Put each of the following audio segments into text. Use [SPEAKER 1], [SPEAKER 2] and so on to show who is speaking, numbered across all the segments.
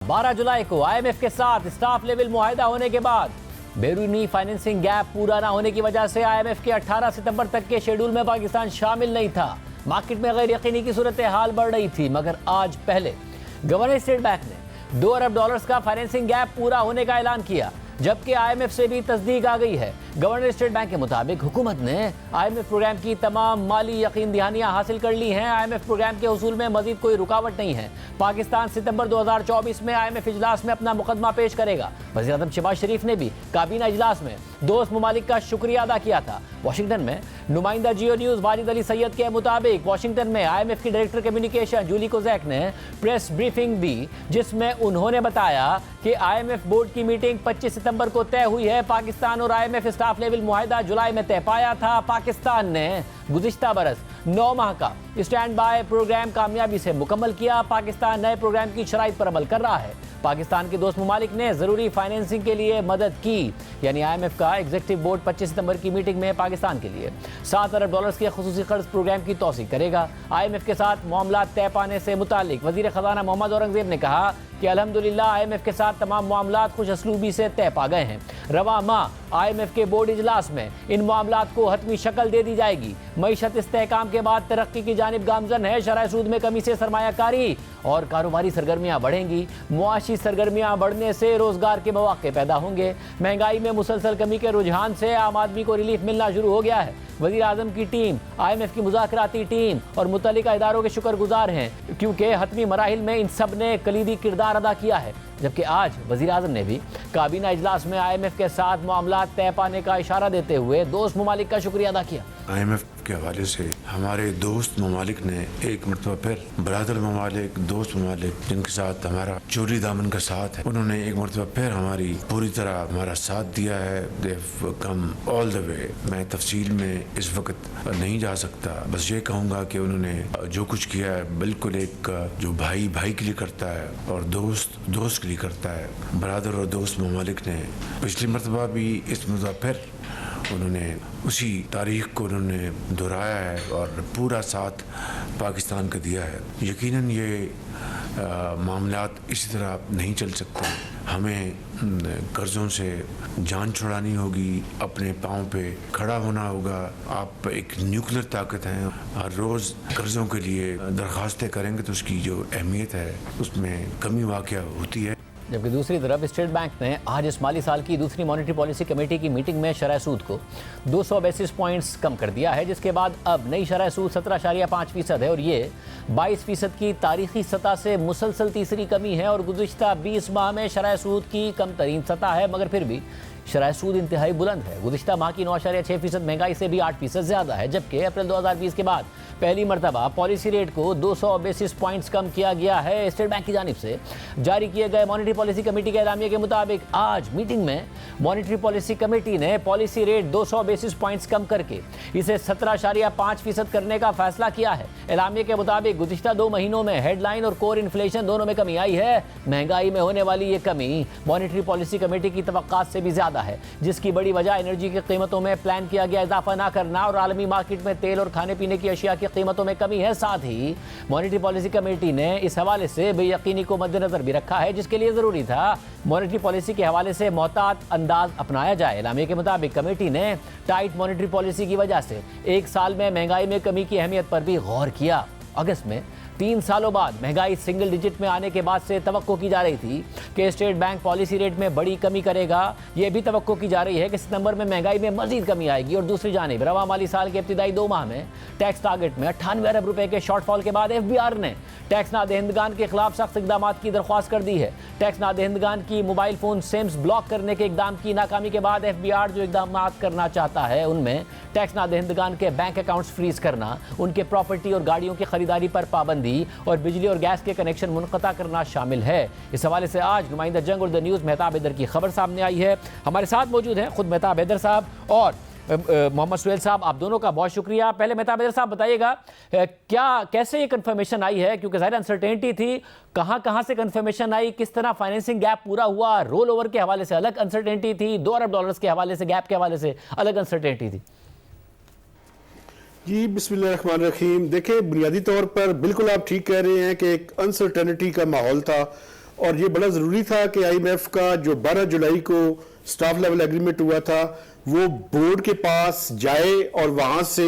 [SPEAKER 1] 12 जुलाई को आईएमएफ के साथ स्टाफ लेवल मुआहदा होने के बाद बैरूनी फाइनेंसिंग गैप पूरा ना होने की वजह से आईएमएफ के 18 सितंबर तक के शेड्यूल में पाकिस्तान शामिल नहीं था। मार्केट में गैर यकीनी की सूरत हाल बढ़ रही थी, मगर आज पहले गवर्नर स्टेट बैंक ने $2 अरब का फाइनेंसिंग गैप पूरा होने का ऐलान किया, जबकि आईएमएफ से भी तस्दीक आ गई है। गवर्नर स्टेट बैंक के मुताबिक हुकूमत ने आईएमएफ प्रोग्राम की तमाम माली यकीन दहानियां हासिल कर ली हैं। आईएमएफ प्रोग्राम के हुसूल में मजीद कोई रुकावट नहीं है। पाकिस्तान सितंबर 2024 में आईएमएफ इजलास में अपना मुकदमा पेश करेगा। वज़ीर आज़म शहबाज शरीफ ने भी काबीना इजलास में दोस्त ममालिक का शुक्रिया अदा किया था। वाशिंगटन में नुमाइंदा जियो न्यूज़ वाजिद अली सैयद के मुताबिक वाशिंगटन में आईएमएफ की डायरेक्टर कम्युनिकेशन जूली कोजैक ने प्रेस ब्रीफिंग दी, जिसमें उन्होंने बताया कि आईएमएफ बोर्ड की मीटिंग 25 सितंबर को तय हुई है। पाकिस्तान और आईएमएफ स्टाफ लेवल मुआहदा जुलाई में तय पाया था। पाकिस्तान ने गुज़िश्ता बरस 9 माह का स्टैंड बाय प्रोग्राम कामयाबी से मुकम्मल किया। पाकिस्तान नए प्रोग्राम की शराइत पर अमल कर रहा है। पाकिस्तान के दोस्त ममालिक ने ज़रूरी फाइनेंसिंग के लिए मदद की, यानी आईएमएफ का एग्जीक्यूटिव बोर्ड 25 सितंबर की मीटिंग में पाकिस्तान के लिए $7 अरब के खुसूसी कर्ज प्रोग्राम की तौसीक करेगा। आईएमएफ के साथ मामला तय पाने से मुतालिक वज़ीर ख़जाना मोहम्मद औरंगज़ेब ने कहा कि अल्हम्दुलिल्लाह आईएमएफ के साथ तमाम मामलात खुश असलूबी से तय पा गए हैं। रवा माह आईएमएफ के बोर्ड इजलास में इन मामलात को हतमी शक्ल दे दी जाएगी। मईशत इस्तेहकाम के बाद तरक्की की जानिब गामजन है। शरह सूद में कमी से सरमायाकारी और कारोबारी सरगर्मियाँ बढ़ेंगी। मुआशी सरगर्मियाँ बढ़ने से रोजगार के मौके पैदा होंगे। महंगाई में मुसलसल कमी के रुझान से आम आदमी को रिलीफ मिलना शुरू हो गया है। वज़ीर आज़म की टीम, आईएमएफ की मुज़ाकराती टीम और मुतल्लिका इदारों के शुक्रगुजार हैं, क्योंकि हतमी मराहिल में इन सब ने कलीदी किरदार अदा किया है। जबकि आज वज़ीर आज़म ने भी काबीना इजलास में आईएमएफ के साथ मामला तय पाने का इशारा देते हुए दोस्त ममालिक का शुक्रिया अदा किया।
[SPEAKER 2] आईएमएफ के हवाले से हमारे दोस्त ममालिक ने एक मरतबा फिर बरादर ममालिक, दोस्त ममालिक जिनके साथ हमारा चोरी दामन का साथ है, उन्होंने एक मरतबा फिर हमारी पूरी तरह हमारा साथ दिया है। देव कम ऑल द वे। मैं तफसील में इस वक्त नहीं जा सकता, बस ये कहूँगा कि उन्होंने जो कुछ किया है बिल्कुल एक जो भाई भाई के लिए करता है और दोस्त दोस्त के लिए करता है। बरादर और दोस्त ममालिक ने पिछली मरतबा भी इस मरतबा फिर उन्होंने उसी तारीख को उन्होंने दोहराया है और पूरा साथ पाकिस्तान का दिया है। यकीनन ये मामलात इसी तरह नहीं चल सकते। हमें कर्ज़ों से जान छुड़ानी होगी, अपने पाँव पे खड़ा होना होगा। आप एक न्यूक्लियर ताकत हैं, हर रोज़ कर्ज़ों के लिए दरख्वास्तें करेंगे तो उसकी जो अहमियत है उसमें कमी वाक़या होती है।
[SPEAKER 1] जबकि दूसरी तरफ स्टेट बैंक ने आज इस माली साल की दूसरी मॉनेटरी पॉलिसी कमेटी की मीटिंग में शरह सूद को 200 बेसिस पॉइंट्स कम कर दिया है, जिसके बाद अब नई शरह सूद 17.5% है और ये 22% की तारीखी सतह से मुसलसल तीसरी कमी है और गुज़िश्ता 20 माह में शरह सूद की कम तरीन सतह है, मगर फिर भी शरह सूद इंतहाई बुलंद है। गुज़िश्ता माह की 9.6% महंगाई से भी 8% ज़्यादा है, जबकि अप्रैल 2020 के बाद पहली मरतबा पॉलिसी रेट को 200 बेसिस पॉइंट्स कम किया गया है। स्टेट बैंक की जानिब से जारी किए गए मॉनेटरी पॉलिसी कमेटी के एलामिया के मुताबिक आज मीटिंग में मॉनेटरी पॉलिसी कमेटी ने पॉलिसी रेट 200 बेसिस पॉइंट्स कम करके इसे 17.5% करने का फैसला किया है। एलामिया के मुताबिक गुज़िश्ता 2 महीनों में हेडलाइन और कोर इन्फ्लेशन दोनों में कमी आई है। महंगाई में होने वाली ये कमी मॉनेटरी पॉलिसी कमेटी की तवक्कात से भी ज़्यादा है, जिसकी बड़ी वजह एनर्जी की कीमतों में प्लान किया गया इजाफा ना करना और आलमी मार्केट में तेल और खाने पीने की अशिया की कीमतों में कमी है। साथ ही मॉनेटरी पॉलिसी कमेटी ने इस हवाले से बेयकीनी को मद्देनजर भी रखा है, जिसके लिए जरूरी था मॉनेटरी पॉलिसी के हवाले से मोहतात अंदाज अपनाया जाए। एलामिया के मुताबिक कमेटी ने टाइट मॉनेटरी पॉलिसी की वजह से एक साल में महंगाई में कमी की अहमियत पर भी गौर किया। अगस्त में 3 सालों बाद महंगाई सिंगल डिजिट में आने के बाद से तवक्को की जा रही थी कि स्टेट बैंक पॉलिसी रेट में बड़ी कमी करेगा। यह भी तवक्को की जा रही है कि सितंबर में महंगाई में मजीद कमी आएगी। और दूसरी जानिब रवा माली साल के इब्तिदाई 2 माह में टैक्स टारगेट में 98 अरब रुपए के शॉर्टफॉल के बाद FBR ने टैक्स नादहिंदगान के खिलाफ सख्त इकदाम की दरख्वास्त कर दी है। टैक्स नादहिंदगान की मोबाइल फ़ोन सिम्स ब्लॉक करने के इकदाम की नाकामी के बाद FBR जो इकदाम करना चाहता है उनमें टैक्स नादहिंदगान के बैंक अकाउंट्स फ्रीज करना, उनके प्रॉपर्टी और गाड़ियों की खरीदारी पर पाबंदी और बिजली और गैस के कनेक्शन मुनक़ता करना शामिल है। इस हवाले से आज नुमाइंदा जंग और द न्यूज़ मेहताब हैदर की खबर सामने आई है। हमारे साथ मौजूद हैं खुद मेहताब हैदर साहब और मोहम्मद सुहेल साहब। आप दोनों का बहुत शुक्रिया। पहले मेहताब हैदर साहब बताइएगा कैसे ये कंफर्मेशन आई है, क्योंकि ज़ाहिर अनसर्टेनिटी थी, कहाँ से कंफर्मेशन आई, किस तरह फाइनेंसिंग गैप पूरा हुआ, रोल ओवर के हवाले से अलग अनसर्टेनिटी थी, $2 अरब के हवाले से गैप के हवाले से अलग अनसर्टेनिटी थी।
[SPEAKER 3] जी बिस्मिल्लाहिर्रहमानिर्रहीम। देखिए, बुनियादी तौर पर बिल्कुल आप ठीक कह रहे हैं कि एक अनसर्टेनिटी का माहौल था और ये बड़ा ज़रूरी था कि IMF का जो 12 जुलाई को स्टाफ लेवल एग्रीमेंट हुआ था वो बोर्ड के पास जाए और वहाँ से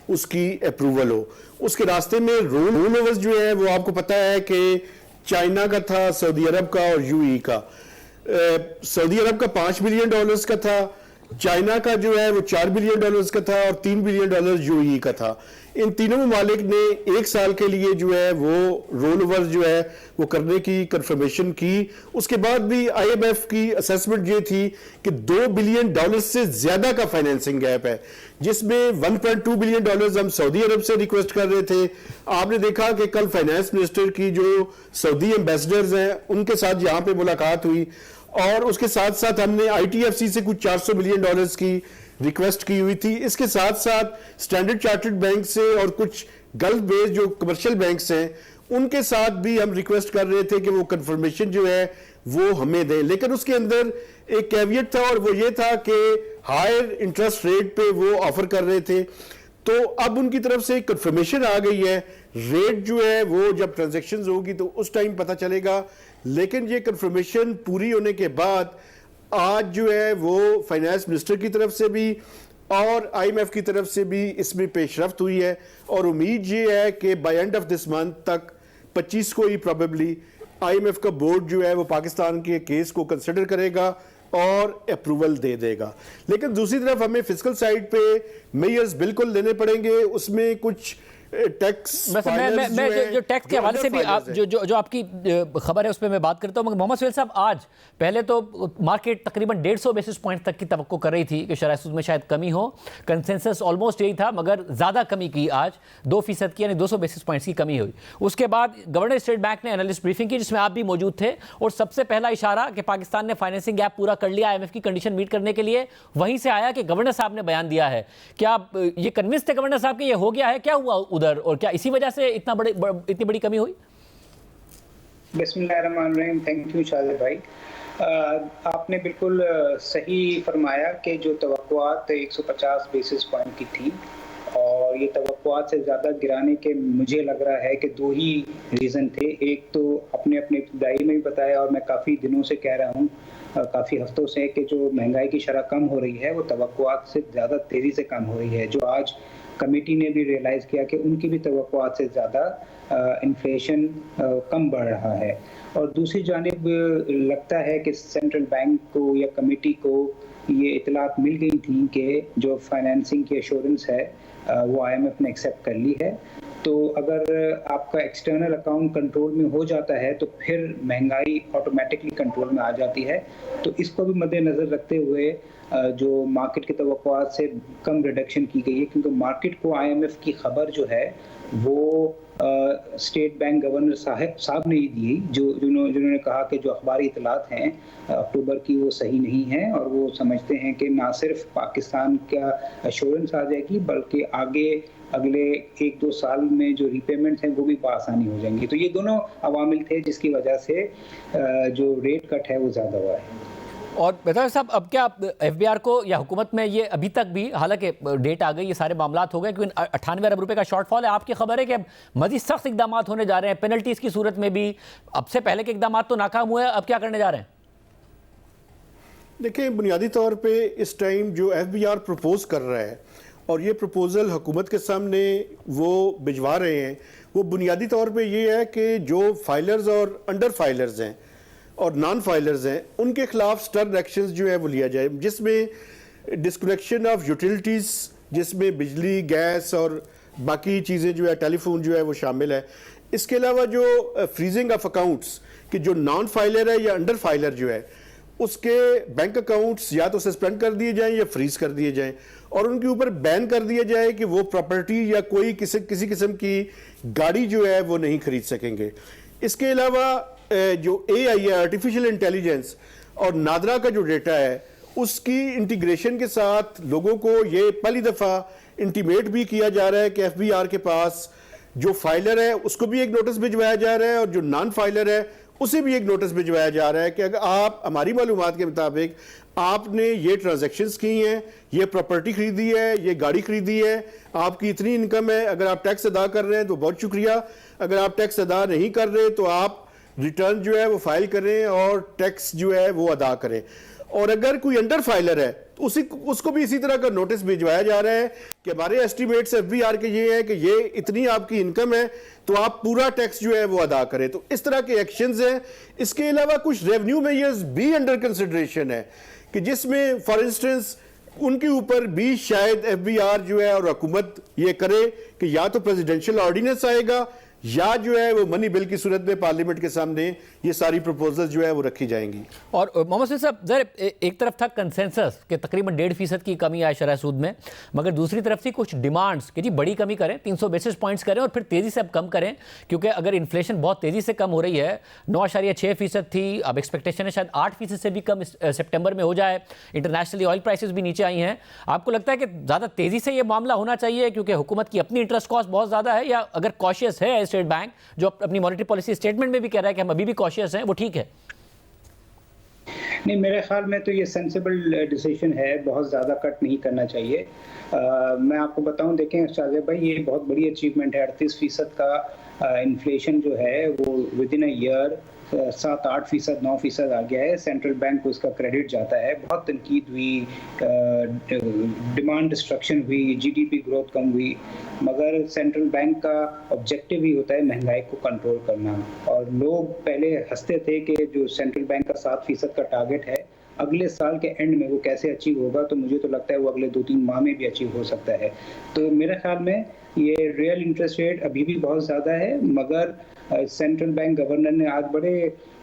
[SPEAKER 3] उसकी अप्रूवल हो। उसके रास्ते में रोल ओवर्स जो है वो आपको पता है कि चाइना का था, सऊदी अरब का और UAE का। सऊदी अरब का $5 बिलियन का था, चाइना का जो है वो $4 बिलियन का था और $3 बिलियन UAE का था। इन तीनों ममालिक ने एक साल के लिए जो है वो रोल ओवर जो है वो करने की कंफर्मेशन की। उसके बाद भी IMF की असेसमेंट ये थी कि $2 बिलियन से ज्यादा का फाइनेंसिंग गैप है, जिसमें $1.2 बिलियन हम सऊदी अरब से रिक्वेस्ट कर रहे थे। आपने देखा कि कल फाइनेंस मिनिस्टर की जो सऊदी एम्बेसडर्स हैं उनके साथ यहाँ पे मुलाकात हुई और उसके साथ साथ हमने ITFC से कुछ $400 मिलियन की रिक्वेस्ट की हुई थी। इसके साथ साथ स्टैंडर्ड चार्टर्ड बैंक से और कुछ गल्फ बेस्ड जो कमर्शियल बैंक्स हैं उनके साथ भी हम रिक्वेस्ट कर रहे थे कि वो कंफर्मेशन जो है वो हमें दें, लेकिन उसके अंदर एक कैविएट था और वो ये था कि हायर इंटरेस्ट रेट पे वो ऑफर कर रहे थे। तो अब उनकी तरफ से कंफर्मेशन आ गई है, रेट जो है वो जब ट्रांजैक्शंस होगी तो उस टाइम पता चलेगा। लेकिन ये कंफर्मेशन पूरी होने के बाद आज जो है वो फाइनेंस मिनिस्टर की तरफ से भी और IMF की तरफ से भी इसमें पेशरफ्त हुई है और उम्मीद ये है कि by end of this month तक 25 को ही प्रोबेबली IMF का बोर्ड जो है वो पाकिस्तान के केस को कंसिडर करेगा और अप्रूवल दे देगा। लेकिन दूसरी तरफ हमें फिस्कल साइड पे मेजर्स बिल्कुल लेने पड़ेंगे, उसमें कुछ टैक्स
[SPEAKER 1] मैं जो टैक्स के हवाले से भी आप जो आपकी खबर है उस पर मैं बात करता हूँ। मोहम्मद सुहेल साहब, आज पहले तो मार्केट तकरीबन 150 बेसिस पॉइंट तक की तवक्को कर रही थी कि शरह सूद में शायद कमी हो, कंसेंसस ऑलमोस्ट यही था, मगर ज़्यादा कमी की आज 2% की, यानी 200 बेसिस पॉइंट्स की कमी हुई। उसके बाद गवर्नर स्टेट बैंक ने एनालिस्ट ब्रीफिंग की जिसमें आप भी मौजूद थे और सबसे पहला इशारा कि पाकिस्तान ने फाइनेंसिंग गैप पूरा कर लिया IMF की कंडीशन मीट करने के लिए, वहीं से आया कि गवर्नर साहब ने बयान दिया है। क्या आप ये कन्विंस थे गवर्नर साहब कि ये हो गया है? क्या हुआ उधर और क्या इसी वजह से इतनी बड़ी कमी हुई?
[SPEAKER 4] बिस्मिल्लाहिर्रहमानिर्रहीम। थैंक यू शाहिद भाई, आपने बिल्कुल सही फरमाया कि जो तवक्कुआत 150 बेसिस पॉइंट की थी और ये तवक्कुआत से ज़्यादा गिराने के मुझे लग रहा है कि दो ही रीज़न थे। एक तो अपने इब्तिदाई में भी बताया और मैं काफ़ी दिनों से कह रहा हूँ, काफ़ी हफ्तों से, कि जो महंगाई की शरह कम हो रही है वो तवक्कुआत से ज़्यादा तेज़ी से कम हो रही है। जो आज कमेटी ने भी रियलाइज़ किया कि उनकी भी तवक्कुआत से ज़्यादा इन्फ्लेशन कम बढ़ रहा है। और दूसरी जानिब लगता है कि सेंट्रल बैंक को या कमेटी को ये इतलात मिल गई थी कि जो फाइनेंसिंग की एश्योरेंस है वो IMF ने एक्सेप्ट कर ली है। तो अगर आपका एक्सटर्नल अकाउंट कंट्रोल में हो जाता है तो फिर महंगाई ऑटोमेटिकली कंट्रोल में आ जाती है। तो इसको भी मद्देनज़र रखते हुए जो मार्केट की तवक्कुआत से कम रिडक्शन की गई है, क्योंकि मार्केट को IMF की खबर जो है वो स्टेट बैंक गवर्नर साहब ने ही दी, जिन्होंने कहा कि जो अखबारी इतलात हैं अक्टूबर की वो सही नहीं है और वो समझते हैं कि ना सिर्फ पाकिस्तान का एश्योरेंस आ जाएगी बल्कि आगे अगले 1-2 साल में जो रीपेमेंट हैं वो भी बआसानी हो जाएंगी। तो ये दोनों अवामिल थे जिसकी वजह से जो रेट कट है वो ज़्यादा हुआ है।
[SPEAKER 1] और बताओ साहब, अब क्या FBR को या हुकूमत में ये अभी तक भी, हालांकि डेट आ गई, ये सारे मामलात हो गए, क्योंकि 98 अरब रुपए का शॉर्टफॉल है, आपकी खबर है कि अब मज़ीद सख्त इकदाम होने जा रहे हैं पेनल्टीज़ की सूरत में भी? अब से पहले के इकदाम तो नाकाम हुए, अब क्या करने जा रहे हैं?
[SPEAKER 3] देखिए, बुनियादी तौर पे इस टाइम जो FBR प्रपोज कर रहा है और ये प्रपोजल हुकूमत के सामने वो भिजवा रहे हैं, वो बुनियादी तौर पे ये है कि जो फाइलर्स और अंडर फाइलर्स हैं और नॉन फाइलर्स हैं उनके खिलाफ स्टर्न एक्शंस जो है वो लिया जाए, जिसमें डिस्कनेक्शन ऑफ यूटिलिटीज़, जिसमें बिजली, गैस और बाकी चीज़ें जो है, टेलीफोन जो है वो शामिल है। इसके अलावा जो फ्रीजिंग ऑफ अकाउंट्स, कि जो नॉन फाइलर है या अंडर फाइलर जो है उसके बैंक अकाउंट्स या तो सस्पेंड कर दिए जाएं या फ्रीज कर दिए जाएं और उनके ऊपर बैन कर दिया जाए कि वो प्रॉपर्टी या कोई किसी किस्म की गाड़ी जो है वो नहीं खरीद सकेंगे। इसके अलावा जो AI है, आर्टिफिशियल इंटेलिजेंस और नादरा का जो डेटा है उसकी इंटीग्रेशन के साथ लोगों को ये पहली दफ़ा इंटीमेट भी किया जा रहा है कि FBR के पास जो फाइलर है उसको भी एक नोटिस भिजवाया जा रहा है और जो नॉन फाइलर है उसे भी एक नोटिस भिजवाया जा रहा है कि अगर आप हमारी मालूमात के मुताबिक आपने ये ट्रांजैक्शंस की हैं, ये प्रॉपर्टी खरीदी है, ये गाड़ी खरीदी है, आपकी इतनी इनकम है, अगर आप टैक्स अदा कर रहे हैं तो बहुत शुक्रिया, अगर आप टैक्स अदा नहीं कर रहे तो आप रिटर्न जो है वो फाइल करें और टैक्स जो है वो अदा करें। और अगर कोई अंडर फाइलर है तो उसको भी इसी तरह का नोटिस भिजवाया जा रहा है कि हमारे एस्टिमेट्स एफबीआर के ये है कि ये इतनी आपकी इनकम है तो आप पूरा टैक्स जो है वो अदा करें। तो इस तरह के एक्शंस हैं। इसके अलावा कुछ रेवेन्यू मेजर्स भी अंडर कंसिडरेशन है कि जिसमें फॉर इंस्टेंस उनके ऊपर भी शायद एफबीआर जो है और हुकूमत ये करे कि या तो प्रेसिडेंशियल ऑर्डिनेंस आएगा या जो है वो मनी बिल की सूरत में पार्लियामेंट के सामने ये सारी प्रपोजल जो है वो रखी जाएंगी।
[SPEAKER 1] और मोहम्मद सईद साहब, जरा एक तरफ था कंसेंसस कि तकरीबन 1.5% की कमी आए शरह सूद में, मगर दूसरी तरफ थी कुछ डिमांड्स कि जी बड़ी कमी करें, 300 बेसिस पॉइंट्स करें और फिर तेज़ी से अब कम करें, क्योंकि अगर इन्फ्लेशन बहुत तेज़ी से कम हो रही है, 9.6% थी, अब एक्सपेक्टेशन है शायद 8% से भी कम सितंबर में हो जाए। इंटरनेशनली ऑयल प्राइसेस भी नीचे आई हैं। आपको लगता है कि ज़्यादा तेज़ी से ये मामला होना चाहिए क्योंकि हुकूमत की अपनी इंटरेस्ट कॉस्ट बहुत ज़्यादा है, या अगर कॉशियस है स्टेट बैंक जो अपनी मॉनेटरी पॉलिसी स्टेटमेंट में भी कह रहा है कि हम अभी भी कॉशियस हैं, वो ठीक है?
[SPEAKER 4] नहीं, मेरे ख्याल में तो ये सेंसिबल डिसीजन है, बहुत ज़्यादा कट नहीं करना चाहिए। मैं आपको बताऊं, देखें शाहजेब भाई, ये बहुत बड़ी अचीवमेंट है। 38% का इन्फ्लेशन जो है वो विद इन अ ईयर 7-8%, 9% आ गया है। सेंट्रल बैंक को इसका क्रेडिट जाता है। बहुत तनकीद हुई, डिमांड डिस्ट्रक्शन हुई, जीडीपी ग्रोथ कम हुई, मगर सेंट्रल बैंक का ऑब्जेक्टिव ही होता है महंगाई को कंट्रोल करना। और लोग पहले हंसते थे कि जो सेंट्रल बैंक का 7% का टारगेट है अगले साल के एंड में वो कैसे अचीव होगा, तो मुझे तो लगता है वो अगले 2-3 माह में भी अचीव हो सकता है। तो मेरे ख्याल में ये रियल इंटरेस्ट रेट अभी भी बहुत ज़्यादा है, मगर सेंट्रल बैंक गवर्नर ने आज बड़े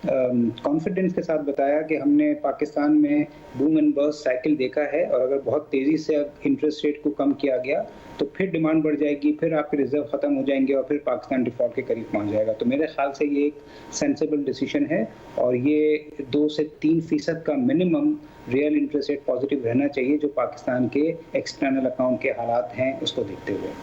[SPEAKER 4] कॉन्फिडेंस के साथ बताया कि हमने पाकिस्तान में बूम एंड बस्ट साइकिल देखा है, और अगर बहुत तेज़ी से इंटरेस्ट रेट को कम किया गया तो फिर डिमांड बढ़ जाएगी, फिर आपके रिजर्व ख़त्म हो जाएंगे और फिर पाकिस्तान डिफॉल्ट के करीब पहुंच जाएगा। तो मेरे ख्याल से ये एक सेंसिबल डिसीजन है, और ये 2 से 3% का minimum real interest rate positive रहना चाहिए जो पाकिस्तान के एक्सटर्नल अकाउंट के हालात हैं उसको देखते हुए।